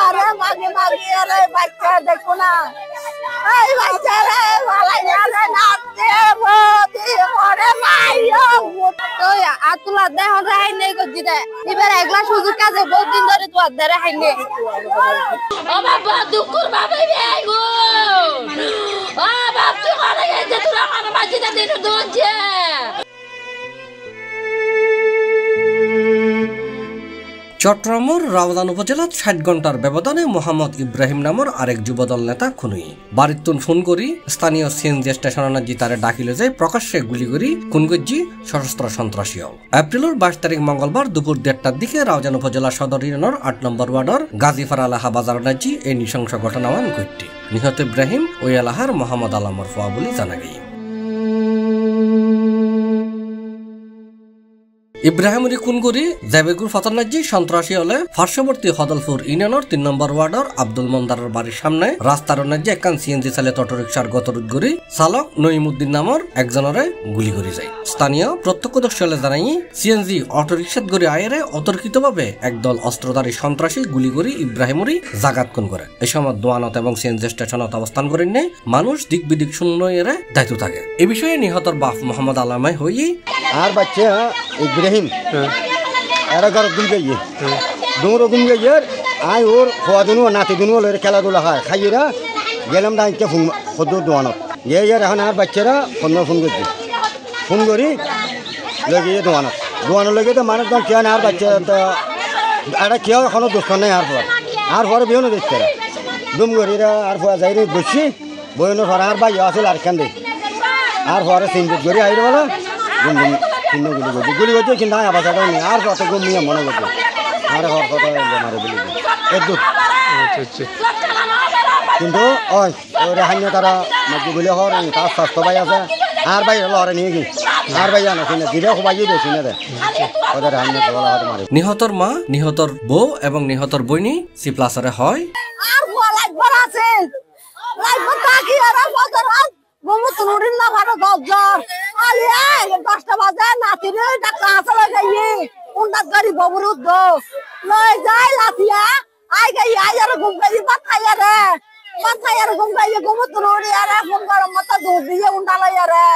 আরে মাগি মাগি আরে বাচ্চা দেখো না এই বাচ্চা রে ভালাই না নাচতে বদি ওরে মাইও তো আতুলা দেহ রাই নেই গজি দে এবার একলা সুযোগ কাজে বহুত দিন ধরে তো আদারে হাইনে ও বাবা দুকুর বাবা এই গো ও বাবা তুই করে গেছে তোরা আমার মাঝিটা দিন দোছে চট্টগ্রামের রাউজান উপজেলাত ৬০ ঘণ্টার ব্যবধানে মোহাম্মদ ইব্রাহিম নামের আরেক যুবদল নেতা খুনুই বাড়িতুন ফোন করি স্থানীয় সিএনজি স্টেশনে জি তারে ডাকিল যায় প্রকাশ্যে গুলি করি খুনগজ্জি সশস্ত্র সন্ত্রাসীও এপ্রিলের ২২ তারিখ মঙ্গলবার দুপুর ১:৩০টার দিকে রাউজান উপজেলা সদর ইউনিয়নের ৮ নম্বর ওয়ার্ডের গাজীপাড়া এলাহা বাজার নাজি এই নৃশংস ঘটনাওয়ান ঘটটি নিহত ইব্রাহিম ওই এলাহার মোহাম্মদ আলমর ফোয়া বলে জানা গেছে ইব্রাহিমরি খুনগুরি জাবেগুর ফতনাজি সন্ত্রাসী হলে পার্শ্ববর্তী হদলপুর ইউনিয়নের ৩ নম্বর ওয়ার্ডের আব্দুল মন্দারের বাড়ির সামনে রাস্তার নাজি একখান সিএনজি চালিত অটোরিকশার গতরুদগুরি চালক নঈমুদ্দিন নামের একজনরে গুলি করে যায় স্থানীয় প্রত্যক্ষদর্শী হলে জানাই সিএনজি অটোরিকশাত গড়ি আয়েরে অতর্কিতভাবে একদল অস্ত্রধারী সন্ত্রাসী গুলি করে ইব্রাহিমরি জাগাত খুন করে এই সময় দোয়ানত এবং সিএনজি স্টেশনত অবস্থান করেন নেই মানুষ দিক বিদিক শূন্য এরে দায়িত্ব থাকে এ বিষয়ে নিহতর বাপ মোহাম্মদ আলামাই হই আর বাচ্চা ইব্রাহিম এরা ঘর গুম গিয়ে দুমরো গুম গিয়ে আই ওর খোয়া দিনু নাতি দিনু ওর খেলাধুলা হয় খাইয়েরা গেলাম দাঁড়িয়ে ফোন সদ্য দোয়ানত গিয়ে এখন আর বাচ্চারা ফোন করছি ফোন করি লেগে দোয়ানো লেগে তো মানুষ কে আর বাচ্চা এটা কেউ এখনো দুঃখ নেই আর পরে বিহনো দেখছে দুম করি আর পরে যাই বসছি বইনো পরে আর ভাই আসলে আর কেন আর পরে সিনজিত করি আইরে বলা গুলি করছে কিন্তু আবার নেই আর কত গুমিয়ে মনে করছে আর হর কথা মারে বলি কিন্তু ওই রেহান্য তারা গুলি হর তার স্বাস্থ্য ভাই আছে আর ভাই লড়ে নিয়ে গি আর ভাই জানো কিনা দিলে সবাই বেশি না দেয় ওদের রেহান্য মারে নিহতর মা নিহতর বউ এবং নিহতর বইনি সি প্লাসারে হয় আর লাগবার আছে লাগবার কাকি আর বদরাত গোমতুরিন না ভালো গজ্জর আলিয়া 10টা বাজে নাতিরে ডাক্তার আসলে যাইয়ে উন্নত গাড়ি ববরুদ দো লয় যাই লাতিয়া আই গাই আয়ার ঘুম গাই মাথায়ার ঘুম গাই গোমতুরি আরে ফোন গরম মত দুধ দিয়ে উন্ডালাই রে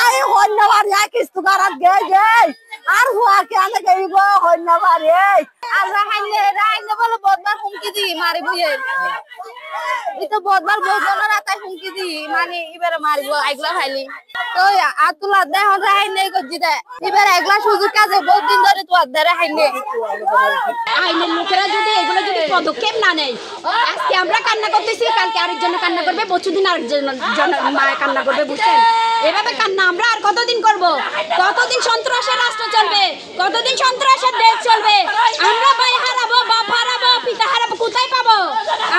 আই হন্যবার ইয়া কিস্তু গারাত গে আর হুয়া কে আনে গাইব হন্যবার এই আল্লাহ হাইনে বলে বদমার হুমকি দি মারিব এটা বদমার বদনা রাতে হুমকি দি মানে এবারে মারিব আইগলা খাইলি তো আতুলা দেহ রাই নেই গজি দে এবারে একলা সুযোগ কাজে বহুত দিন ধরে তো আদারে হাইনে আইনের লোকেরা যদি এগুলো যদি পদক্ষেপ না নেয় আজকে আমরা কান্না করতেছি কালকে আরেকজন কান্না করবে পরশুদিন আরেকজন মা কান্না করবে বুঝছেন এভাবে কান্না আমরা আর কতদিন করব কতদিন সন্ত্রাসের রাষ্ট্র চলবে কতদিন সন্ত্রাসের দেশ চলবে আমরা ভাই হারাবো বাপ হারাবো পিতা হারাবো কোথায় পাবো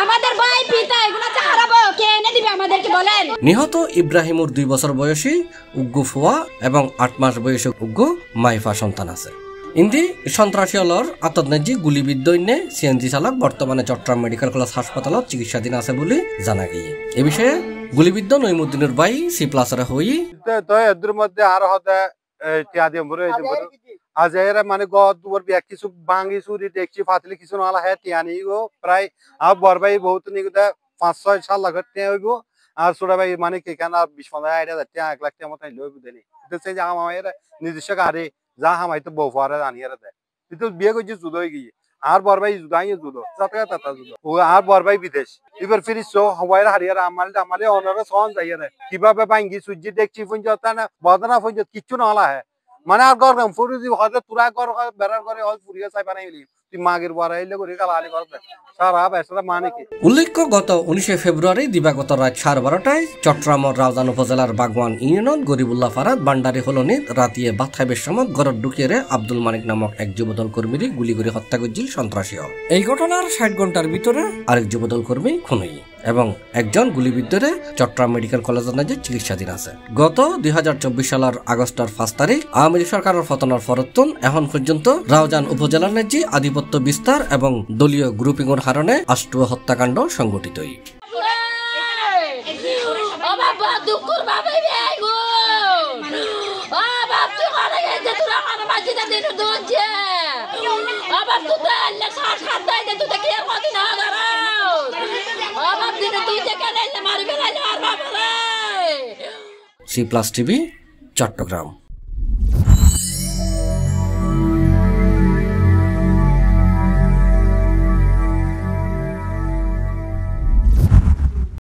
আমাদের ভাই পিতা এগুলো যে হারাবো কে এনে দিবে আমাদেরকে বলেন নিহত ইব্রাহিমুর 2 বছর বয়সী উগ্গু ফুয়া এবং 8 মাস বয়সী উগ্গু মাইফা সন্তান আছে ইন্দি সন্ত্রাসী হলর আতনাজি গুলিবিদ্ধ ইন্নে সিএনজি চালক বর্তমানে চট্টগ্রাম মেডিকেল কলেজ হাসপাতালত চিকিৎসাধীন আছে বলে জানা গিয়ে এ বিষয়ে গুলিবিদ্ধ নঈমুদ্দিনের ভাই সি প্লাসারে হই তো এদের মধ্যে আর হতে টিয়াদি মরে আজ এরা মানে গদ দুবার বিয়া কিছু ভাঙি চুরি দেখছি ফাতলি কিছু নালা হে টিয়ানি গো প্রায় আর বরবাই বহুত নি গদা 5-6 সাল লাগত টিয়া হইবো আর ছোড়া ভাই মানে কি কেন 20-15 আইডিয়া টিয়া 1 লাখ টিয়া মত লইব দেনি দেখছে যে আমার নিজস্ব গাড়ি যা হামাইতো বউফারে জানিয়ে দেয় কিন্তু বিয়ে করছি জুদ হয়ে গিয়ে আর বরবাই জুদাই জুদো যাতা জুদো ও আর বরবাই বিদেশ এবার ফিরিস হওয়ার হারিয়ার আমালে অনারা সন যাইয়ারে কিভাবে ভাঙ্গি সুজি দেখছি ফুঞ্জতা না বদনা ফুঞ্জত কিচ্ছু না হলা হে মানে আর গরম ফুরুজি হয়তো তুরা গর বেরার করে হল ফুরিয়া চাই বানাইলি তুই মাগের বরাইলে করে গালালি করতে সারা বেসরা মানে কি উল্লেখ্য গত 19 ফেব্রুয়ারি দিবাগত রাত 12:30টায় চট্টগ্রামের রাউজান উপজেলার বাগওয়ান ইউনিয়ন গরিবুল্লাহ ফারাদ বান্ডারি হলনিত রাতিয়ে ভাত খাইবের সময় গরত ঢুকিয়ে আব্দুল মানিক নামক এক যুবদল কর্মীর গুলি করে হত্যা করছিল সন্ত্রাসী এই ঘটনার 60 ঘন্টার ভিতরে আরেক যুবদল কর্মী খুন হই এবং একজন গুলিবিদ্ধরে চট্টগ্রাম মেডিকেল কলেজের নাজে চিকিৎসাধীন আছে গত 2024 সালের আগস্টের 5 তারিখ আওয়ামী লীগ সরকারের পতনের পরতুন এখন পর্যন্ত রাউজান উপজেলার নাজে আধিপত্য বিস্তার এবং দলীয় গ্রুপিংয়ের কারণে আষ্টুয়া হত্যাকাণ্ড সংঘটিত হয় আবার তুই সি প্লাস টিভি, চট্টগ্রাম।